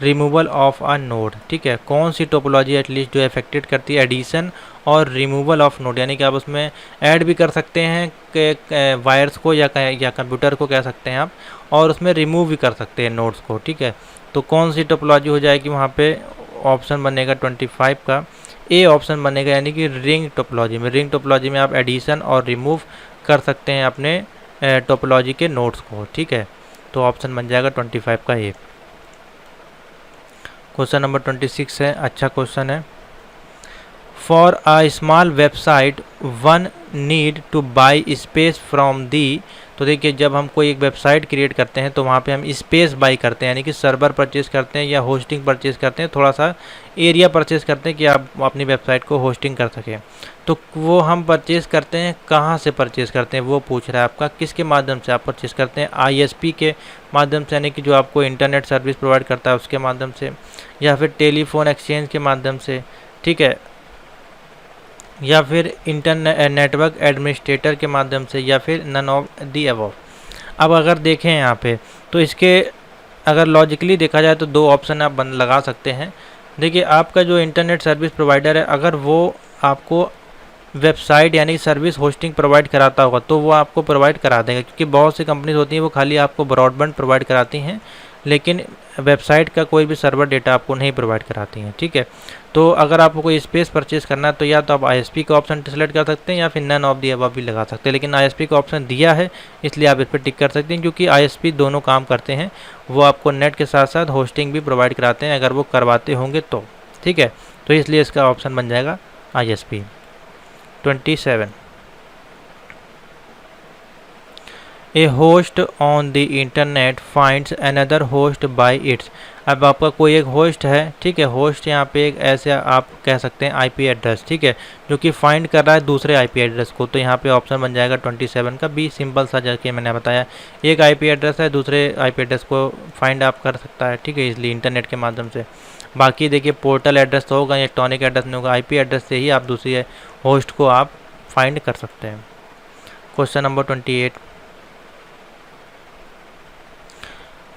removal of a node. ठीक है, कौन सी टोपोलॉजी एटलीस्ट जो अफेक्टेड करती है एडिशन और रिमूवल ऑफ नोड, यानी कि आप उसमें ऐड भी कर सकते हैं वायर्स को या कंप्यूटर को कह सकते हैं आप, और उसमें रिमूव भी कर सकते हैं नोड्स को। ठीक है, तो कौन सी टोपोलॉजी हो जाएगी वहाँ पे? ऑप्शन बनेगा 25 का ए ऑप्शन बनेगा, यानी कि रिंग टोपोलॉजी में। रिंग टोपोलॉजी में आप एडिशन और रिमूव कर सकते हैं अपने टोपोलॉजी के नोड्स को। ठीक है, तो ऑप्शन बन जाएगा 25 का ए। क्वेश्चन नंबर 26 है, अच्छा क्वेश्चन है। For a small website 1 need two by space from the. तो देखिए जब हम कोई एक वेबसाइट क्रिएट करते हैं तो वहाँ पे हम स्पेस बाई करते हैं, यानी कि सर्वर परचेज करते हैं या होस्टिंग परचेज करते हैं, थोड़ा सा एरिया परचेज करते हैं कि आप अपनी वेबसाइट को होस्टिंग कर सकें। तो वो हम परचेज़ करते हैं, कहाँ से परचेज़ करते हैं वो पूछ रहा है आपका, किसके माध्यम से आप परचेज़ करते हैं, ISP के माध्यम से, यानी कि जो आपको इंटरनेट सर्विस प्रोवाइड करता है उसके माध्यम से, या फिर टेलीफोन एक्सचेंज के माध्यम से, ठीक है, या फिर इंटरनेट नेटवर्क एडमिनिस्ट्रेटर के माध्यम से, या फिर नन ऑफ दी अबव। अब अगर देखें यहाँ पे तो इसके अगर लॉजिकली देखा जाए तो दो ऑप्शन आप लगा सकते हैं। देखिए आपका जो इंटरनेट सर्विस प्रोवाइडर है अगर वो आपको वेबसाइट यानी सर्विस होस्टिंग प्रोवाइड कराता होगा तो वो आपको प्रोवाइड करा देगा, क्योंकि बहुत सी कंपनीज होती हैं वो खाली आपको ब्रॉडबैंड प्रोवाइड कराती हैं लेकिन वेबसाइट का कोई भी सर्वर डेटा आपको नहीं प्रोवाइड कराती हैं, ठीक है। तो अगर आपको कोई स्पेस परचेज करना है तो या तो आप ISP का ऑप्शन सेलेक्ट कर सकते हैं या फिर नन ऑफ दी अबव भी लगा सकते हैं, लेकिन ISP का ऑप्शन दिया है इसलिए आप इस पर टिक कर सकते हैं, क्योंकि ISP दोनों काम करते हैं, वो आपको नेट के साथ साथ होस्टिंग भी प्रोवाइड कराते हैं अगर वो करवाते होंगे तो, ठीक है। तो इसलिए इसका ऑप्शन बन जाएगा ISP। 27 A host on the internet finds another host bye it's. अब आपका कोई एक होस्ट है, ठीक है, होस्ट यहाँ पे एक ऐसे आप कह सकते हैं IP एड्रेस, ठीक है, जो कि फाइंड कर रहा है दूसरे IP एड्रेस को। तो यहाँ पे ऑप्शन बन जाएगा 27 का बी, सिंपल सा जैसे मैंने बताया, एक IP एड्रेस है दूसरे IP एड्रेस को फाइंड आप कर सकता है, ठीक है, इसलिए इंटरनेट के माध्यम से। बाकी देखिए पोर्टल एड्रेस तो होगा, इलेक्ट्रॉनिक एड्रेस नहीं होगा, IP एड्रेस से ही आप दूसरी होस्ट को आप फाइंड कर सकते हैं। Question number 28,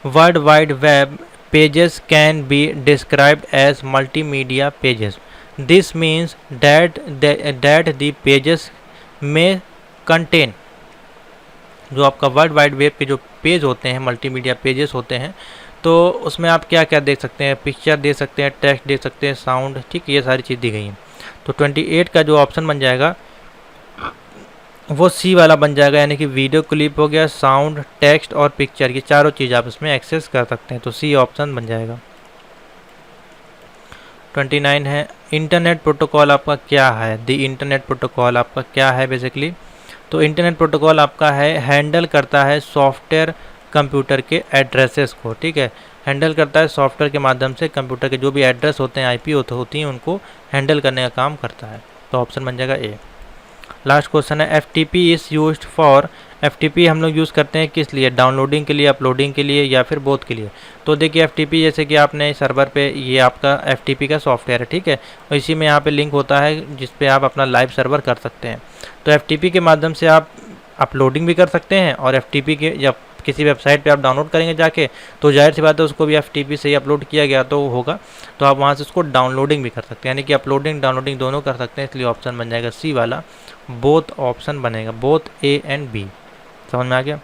world Wide web pages can be described as multimedia pages. This means that the pages may contain, जो आपका वर्ल्ड वाइड वेब के जो पेज होते हैं मल्टीमीडिया पेजेस होते हैं, तो उसमें आप क्या क्या देख सकते हैं, पिक्चर दे सकते हैं, टेक्स्ट दे सकते हैं, साउंड, ठीक, ये सारी चीज़ दी गई हैं। तो 28 का जो ऑप्शन बन जाएगा वो C वाला बन जाएगा, यानी कि वीडियो क्लिप हो गया, साउंड, टेक्स्ट और पिक्चर, ये चारों चीज़ आप इसमें एक्सेस कर सकते हैं, तो C ऑप्शन बन जाएगा। 29 है इंटरनेट प्रोटोकॉल आपका क्या है, द इंटरनेट प्रोटोकॉल आपका क्या है बेसिकली। तो इंटरनेट प्रोटोकॉल आपका है हैंडल करता है सॉफ्टवेयर कंप्यूटर के एड्रेसेस को, ठीक है, हैंडल करता है सॉफ्टवेयर के माध्यम से कंप्यूटर के जो भी एड्रेस होते हैं IP होती हैं उनको हैंडल करने का काम करता है, तो ऑप्शन बन जाएगा A। लास्ट क्वेश्चन है FTP is used for, FTP हम लोग यूज़ करते हैं किस लिए, डाउनलोडिंग के लिए, अपलोडिंग के लिए, या फिर बोथ के लिए। तो देखिए FTP जैसे कि आपने सर्वर पे, ये आपका FTP का सॉफ्टवेयर है, ठीक है, और इसी में यहाँ पे लिंक होता है जिस पे आप अपना लाइव सर्वर कर सकते हैं। तो FTP के माध्यम से आप अपलोडिंग भी कर सकते हैं, और FTP के जब किसी वेबसाइट पे आप डाउनलोड करेंगे जाके तो जाहिर सी बात है उसको भी FTP से ही अपलोड किया गया तो होगा, तो आप वहाँ से उसको डाउनलोडिंग भी कर सकते हैं, यानी कि अपलोडिंग डाउनलोडिंग दोनों कर सकते हैं, इसलिए ऑप्शन बन जाएगा C वाला, बोथ ऑप्शन बनेगा, बोथ A एंड B। समझ में आ गया।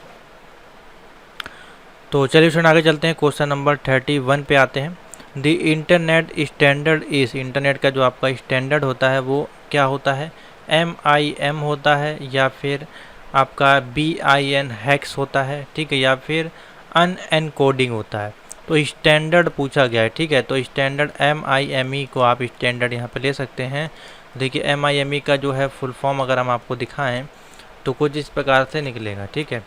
तो चलिए स्टूडेंट आगे चलते हैं, क्वेश्चन नंबर 31 पे आते हैं। द इंटरनेट स्टैंडर्ड इस, इंटरनेट का जो आपका स्टैंडर्ड होता है वो क्या होता है, MIM होता है, या फिर आपका BIN हेक्स होता है, ठीक है, या फिर अनएनकोडिंग होता है। तो स्टैंडर्ड पूछा गया है, ठीक है, तो स्टैंडर्ड MIME को आप स्टैंडर्ड यहाँ पे ले सकते हैं। देखिए MIME का जो है फुल फॉर्म अगर हम आपको दिखाएं तो कुछ इस प्रकार से निकलेगा, ठीक है।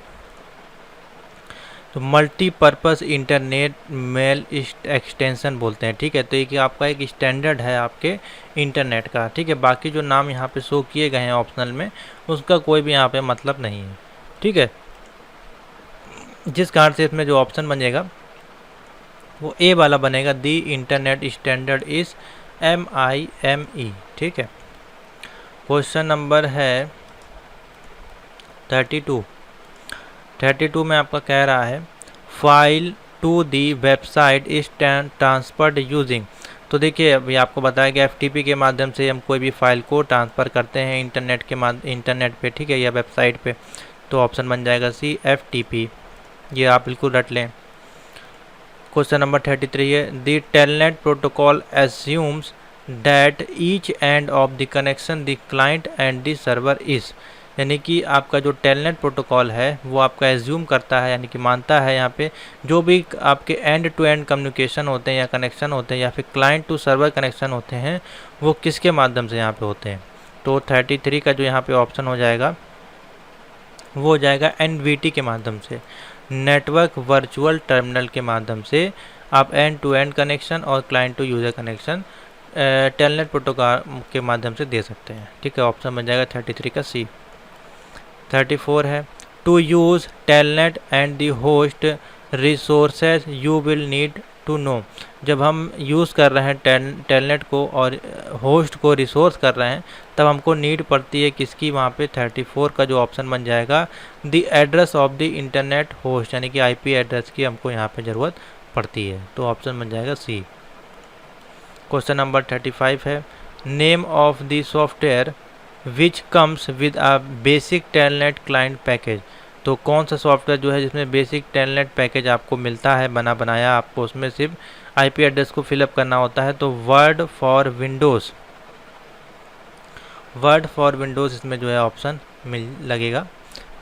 तो मल्टीपर्पज़ इंटरनेट मेल एक्सटेंशन बोलते हैं, ठीक है। तो ये आपका एक स्टैंडर्ड है आपके इंटरनेट का, ठीक है। बाकी जो नाम यहाँ पे शो किए गए हैं ऑप्शनल में उसका कोई भी यहाँ पे मतलब नहीं है, ठीक है। जिस कारण से इसमें जो ऑप्शन बनेगा वो A वाला बनेगा, दी इंटरनेट स्टैंडर्ड इज़ MIME, ठीक है। क्वेश्चन नंबर है 32 में आपका कह रहा है file to the website is transferred using. तो देखिए अभी आपको बताया गया FTP के माध्यम से हम कोई भी फाइल को ट्रांसफ़र करते हैं इंटरनेट पे, ठीक है, या वेबसाइट पे, तो ऑप्शन बन जाएगा C FTP, ये आप बिल्कुल रट लें। क्वेश्चन नंबर 33 है the telnet protocol assumes that each end of the connection the client and the server is, यानी कि आपका जो टेलनेट प्रोटोकॉल है वो आपका एज्यूम करता है, यानी कि मानता है यहाँ पे जो भी आपके एंड टू एंड कम्युनिकेशन होते हैं या कनेक्शन होते हैं या फिर क्लाइंट टू सर्वर कनेक्शन होते हैं वो किसके माध्यम से यहाँ पे होते हैं। तो 33 का जो यहाँ पे ऑप्शन हो जाएगा वो हो जाएगा NVT के माध्यम से, नेटवर्क वर्चुअल टर्मिनल के माध्यम से आप एंड टू एंड कनेक्शन और client to user connection Telnet protocol के माध्यम से दे सकते हैं। ठीक है, ऑप्शन बन जाएगा 33 का C। 34 है to use Telnet and the host resources you will need to know. जब हम यूज़ कर रहे हैं टेलनेट को और होस्ट को रिसोर्स कर रहे हैं तब हमको नीड पड़ती है किसकी, वहाँ पे 34 का जो ऑप्शन बन जाएगा the address of the internet host, यानी कि IP एड्रेस की हमको यहाँ पे ज़रूरत पड़ती है। तो ऑप्शन बन जाएगा C। क्वेश्चन नंबर 35 है name of the software which comes with a basic telnet client package. तो कौन सा सॉफ्टवेयर जो है जिसमें बेसिक टेलनेट पैकेज आपको मिलता है बना बनाया, आपको उसमें सिर्फ IP एड्रेस को फिलअप करना होता है। तो word for Windows, word for Windows इसमें जो है ऑप्शन मिल लगेगा।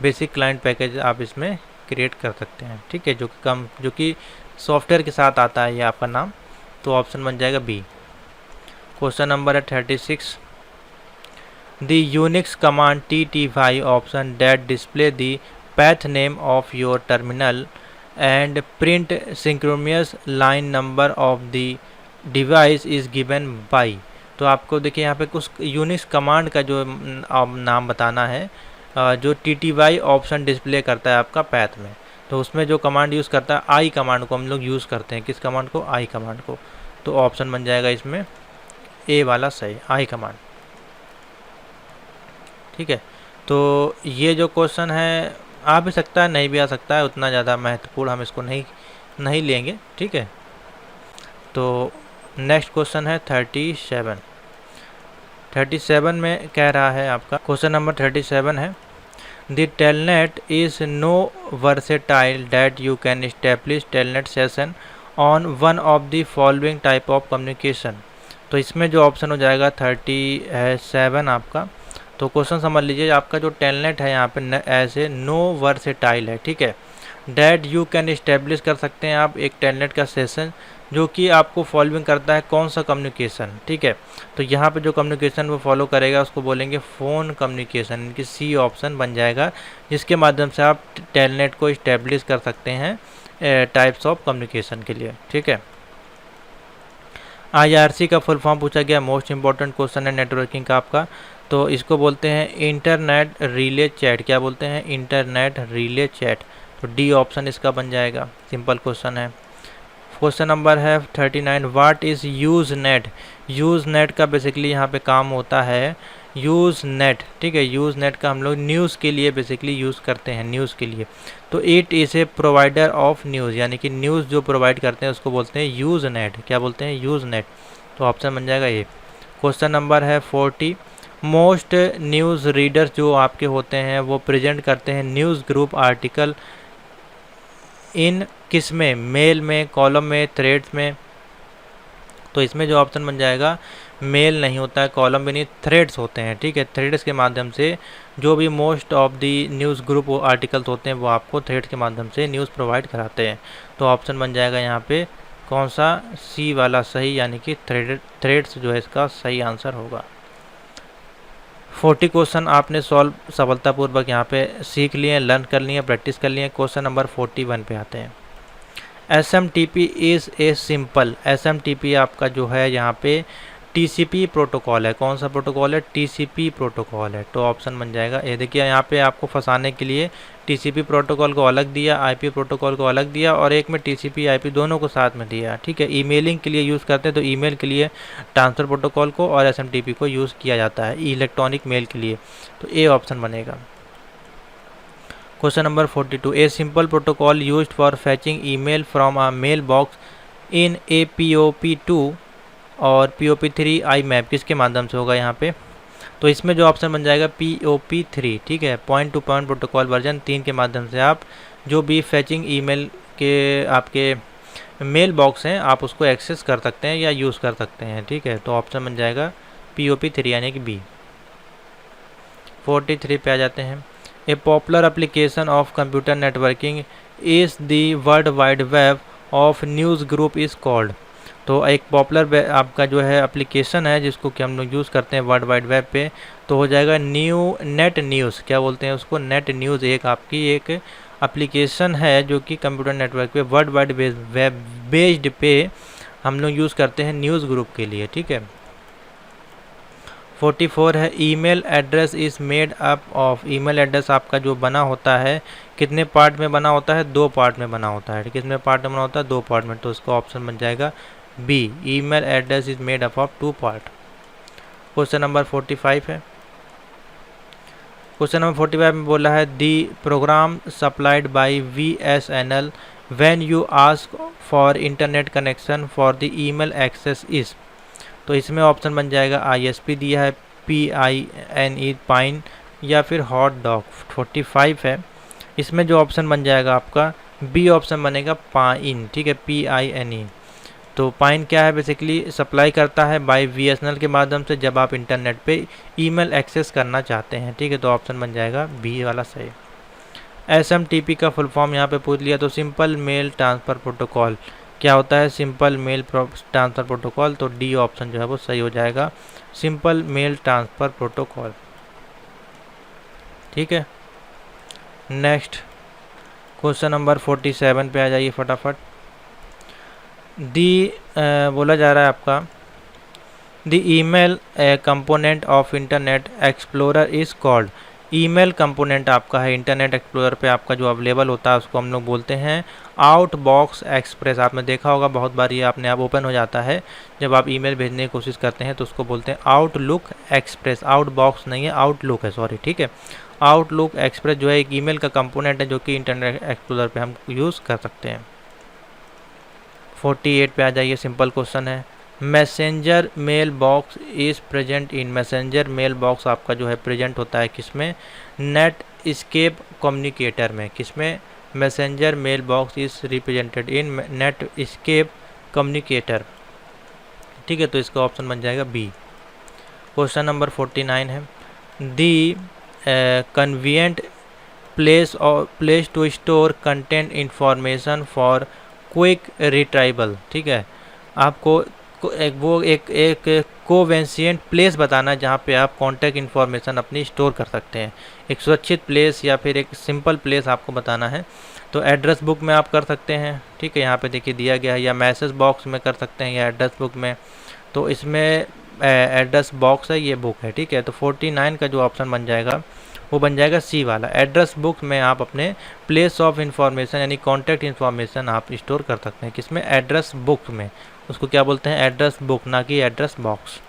बेसिक क्लाइंट पैकेज आप इसमें क्रिएट कर सकते हैं। ठीक है, जो कि सॉफ्टवेयर के साथ आता है ये आपका नाम। तो ऑप्शन बन जाएगा B। क्वेश्चन नंबर है 36 the Unix command TTY option that display the path name of your terminal and print synchronous line number of the device is given by। तो आपको देखिए यहाँ पे कुछ यूनिक्स कमांड का जो नाम बताना है जो TTY ऑप्शन डिस्प्ले करता है आपका पैथ में। तो उसमें जो कमांड यूज़ करता है आई कमांड को हम लोग यूज़ करते हैं। किस कमांड को? आई कमांड को। तो ऑप्शन बन जाएगा इसमें A वाला सही, आई कमांड। ठीक है, तो ये जो क्वेश्चन है आ भी सकता है नहीं भी आ सकता है, उतना ज़्यादा महत्वपूर्ण हम इसको नहीं लेंगे। ठीक है, तो नेक्स्ट क्वेश्चन है 37। 37 में कह रहा है आपका क्वेश्चन नंबर 37 है the Telnet is no versatile that you can establish Telnet session on one of the following type of communication. तो इसमें जो ऑप्शन हो जाएगा 37 आपका। तो क्वेश्चन समझ लीजिए, आपका जो टेलनेट है यहाँ पे ऐसे नो वर्सेटाइल है। ठीक है, डैट यू कैन इस्टेब्लिश कर सकते हैं आप एक टेलनेट का सेशन जो कि आपको फॉलोइंग करता है कौन सा कम्युनिकेशन। ठीक है, तो यहाँ पे जो कम्युनिकेशन वो फॉलो करेगा उसको बोलेंगे फ़ोन कम्युनिकेशन, इनकी C ऑप्शन बन जाएगा, जिसके माध्यम से आप टेलनेट को इस्टेब्लिश कर सकते हैं टाइप्स ऑफ कम्युनिकेशन के लिए। ठीक है, IRC का फुल फॉर्म पूछा गया, मोस्ट इंपॉर्टेंट क्वेश्चन है नेटवर्किंग का आपका। तो इसको बोलते हैं इंटरनेट रिले चैट। क्या बोलते हैं? Internet relay chat. तो D ऑप्शन इसका बन जाएगा, सिंपल क्वेश्चन है। क्वेश्चन नंबर है 39 what is use net. Use net का बेसिकली यहाँ पे काम होता है यूज़ नेट। ठीक है, यूज़ नेट का हम लोग न्यूज़ के लिए बेसिकली यूज़ करते हैं, न्यूज़ के लिए। तो it is a provider of news, यानी कि न्यूज़ जो प्रोवाइड करते हैं उसको बोलते हैं यूज़ नेट। क्या बोलते हैं? Use net. तो ऑप्शन बन जाएगा ये। क्वेश्चन नंबर है 40 मोस्ट न्यूज़ रीडर्स जो आपके होते हैं वो प्रेजेंट करते हैं न्यूज़ ग्रुप आर्टिकल इन किस में? मेल में, कॉलम में, थ्रेड्स में। तो इसमें जो ऑप्शन बन जाएगा मेल नहीं होता है, कॉलम भी नहीं, थ्रेड्स होते हैं। ठीक है, थ्रेड्स के माध्यम से जो भी most of the news group articles होते हैं वो आपको थ्रेड्स के माध्यम से न्यूज़ प्रोवाइड कराते हैं। तो ऑप्शन बन जाएगा यहाँ पे कौन सा? C वाला सही, यानी कि थ्रेड्स जो है इसका सही आंसर होगा। 40 क्वेश्चन आपने सॉल्व सफलतापूर्वक यहाँ पे सीख लिए, लर्न कर लिए, प्रैक्टिस कर लिए। क्वेश्चन नंबर 41 पे आते हैं। SMTP is a simple. SMTP आपका जो है यहाँ पे TCP प्रोटोकॉल है। कौन सा प्रोटोकॉल है? TCP प्रोटोकॉल है। तो ऑप्शन बन जाएगा ये। देखिए यहाँ पे आपको फंसाने के लिए TCP प्रोटोकॉल को अलग दिया, IP प्रोटोकॉल को अलग दिया, और एक में TCP IP दोनों को साथ में दिया। ठीक है, ईमेलिंग के लिए यूज़ करते हैं तो ईमेल के लिए ट्रांसफ़र प्रोटोकॉल को और SMTP को यूज़ किया जाता है इलेक्ट्रॉनिक मेल के लिए। तो A ऑप्शन बनेगा। Question number 42 a simple protocol used for fetching email from a mail box in a POP2 और POP3 IMAP किसके माध्यम से होगा यहाँ पे? तो इसमें जो ऑप्शन बन जाएगा POP3। ठीक है, point two point protocol version 3 के माध्यम से आप जो भी फैचिंग ईमेल के आपके मेल बॉक्स हैं आप उसको एक्सेस कर सकते हैं या यूज़ कर सकते हैं। ठीक है, तो ऑप्शन बन जाएगा POP3 यानी कि B। 43 पे आ जाते हैं। ए popular application of computer networking is the world Wide web of news group is called. तो एक पॉपुलर आपका जो है एप्लीकेशन है जिसको कि हम लोग यूज़ करते हैं वर्ल्ड वाइड वेब पे, तो हो जाएगा नेट न्यूज़, क्या बोलते हैं उसको, नेट न्यूज़। एक आपकी एक एप्लीकेशन है जो कि कंप्यूटर नेटवर्क पे वर्ल्ड वाइड वेब बेस्ड पे हम लोग यूज़ करते हैं न्यूज़ ग्रुप के लिए, ठीक है। 44 है email address is made up of. Email address आपका जो बना होता है कितने पार्ट में बना होता है, 2 पार्ट में बना होता है। कितने पार्ट में बना होता है, 2 पार्ट में, तो उसका ऑप्शन बन जाएगा B, email address is made up of 2 part. Question number 45 है। क्वेश्चन नंबर 45 में बोला है the program supplied by VSNL when you ask for internet connection for the email access is. तो इसमें ऑप्शन बन जाएगा ISP दिया है, PINE पाइन, या फिर हॉट डॉग। 45 है, इसमें जो ऑप्शन बन जाएगा आपका बी ऑप्शन बनेगा पाइन, ठीक है, PINE। तो पाइन क्या है, बेसिकली सप्लाई करता है बाय VSNL के माध्यम से जब आप इंटरनेट पे ईमेल एक्सेस करना चाहते हैं, ठीक है। तो ऑप्शन बन जाएगा बी वाला सही। SMTP का फुल फॉर्म यहाँ पे पूछ लिया, तो सिंपल मेल ट्रांसफ़र प्रोटोकॉल क्या होता है, सिंपल मेल ट्रांसफ़र प्रोटोकॉल। तो डी ऑप्शन जो है वो सही हो जाएगा, सिंपल मेल ट्रांसफ़र प्रोटोकॉल, ठीक है। नेक्स्ट क्वेश्चन नंबर 47 पे आ जाइए फटाफट। दी बोला जा रहा है आपका the email component of internet explorer is called. Email component आपका है इंटरनेट एक्सप्लोरर पे आपका जो अवेलेबल होता है उसको हम लोग बोलते हैं आउटबॉक्स एक्सप्रेस। आपने देखा होगा बहुत बार ये अपने आप ओपन हो जाता है जब आप ईमेल भेजने की कोशिश करते हैं, तो उसको बोलते हैं आउटलुक एक्सप्रेस। आउटबॉक्स नहीं है, आउटलुक है, सॉरी, ठीक है। आउटलुक एक्सप्रेस जो है एक ईमेल का कंपोनेंट है जो कि इंटरनेट एक्सप्लोरर पे हम यूज़ कर सकते हैं। 48 पे आ जाइए, सिंपल क्वेश्चन है। Messenger mail box is present in. Messenger mail box आपका जो है प्रेजेंट होता है किसमें, नेट स्केप कम्युनिकेटर में। किसमें, messenger mail box is represented in Netscape communicator, ठीक है। तो इसका ऑप्शन बन जाएगा बी। क्वेश्चन नंबर 49 है the convenient place to store content information for quick retrieval, ठीक है। आपको एक कोवेंशियंट प्लेस बताना है जहाँ पे आप कॉन्टैक्ट इन्फॉर्मेशन अपनी स्टोर कर सकते हैं। एक सुरक्षित प्लेस या फिर एक सिंपल प्लेस आपको बताना है। तो एड्रेस बुक में आप कर सकते हैं, ठीक है, यहाँ पे देखिए दिया गया है, या मैसेज बॉक्स में कर सकते हैं या एड्रेस बुक में। तो इसमें एड्रेस बॉक्स है, ये बुक है, ठीक है। तो 49 का जो ऑप्शन बन जाएगा वो बन जाएगा सी वाला। एड्रेस बुक में आप अपने प्लेस ऑफ इंफॉर्मेशन यानी कॉन्टैक्ट इन्फॉर्मेशन आप स्टोर कर सकते हैं। किसमें, एड्रेस बुक में। उसको क्या बोलते हैं, एड्रेस बुक, ना कि एड्रेस बॉक्स।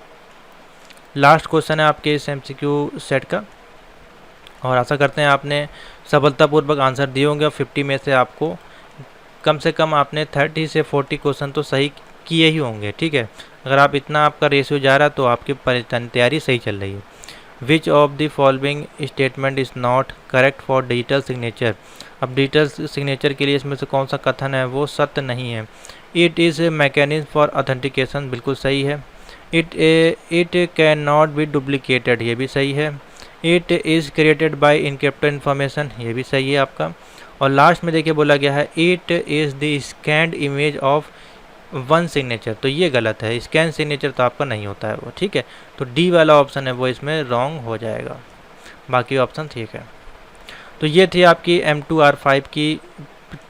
लास्ट क्वेश्चन है आपके इस MCQ सेट का, और आशा करते हैं आपने सफलतापूर्वक आंसर दिए होंगे। और 50 में से आपको कम से कम आपने 30 से 40 क्वेश्चन तो सही किए ही होंगे, ठीक है। अगर आप इतना आपका रेशियो जा रहा है तो आपकी तैयारी सही चल रही है। विच of the following statement is not correct for digital signature. अब डिजिटल सिग्नेचर के लिए इसमें से कौन सा कथन है वो सत्य नहीं है। It is a mechanism for authentication, बिल्कुल सही है। It can not be duplicated, ये भी सही है। It is created by encrypted information, ये भी सही है आपका। और लास्ट में देखिए बोला गया है it is the scanned image of one signature, तो ये गलत है। स्कैन सिग्नेचर तो आपका नहीं होता है वो, ठीक है। तो डी वाला ऑप्शन है वो इसमें रॉन्ग हो जाएगा, बाकी ऑप्शन ठीक है। तो ये थी आपकी M2R5 की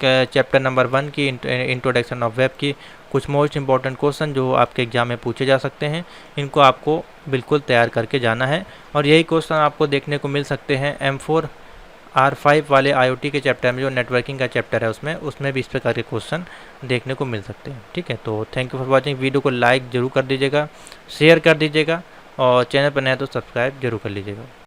चैप्टर नंबर 1 की इंट्रोडक्शन ऑफ वेब की कुछ मोस्ट इंपॉर्टेंट क्वेश्चन जो आपके एग्जाम में पूछे जा सकते हैं। इनको आपको बिल्कुल तैयार करके जाना है, और यही क्वेश्चन आपको देखने को मिल सकते हैं M4R5 वाले IoT के चैप्टर में, जो नेटवर्किंग का चैप्टर है उसमें भी इस प्रकार के क्वेश्चन देखने को मिल सकते हैं, ठीक है। तो thank you for watching. Video को लाइक जरूर कर दीजिएगा, शेयर कर दीजिएगा, और चैनल पर नए तो सब्सक्राइब जरूर कर लीजिएगा।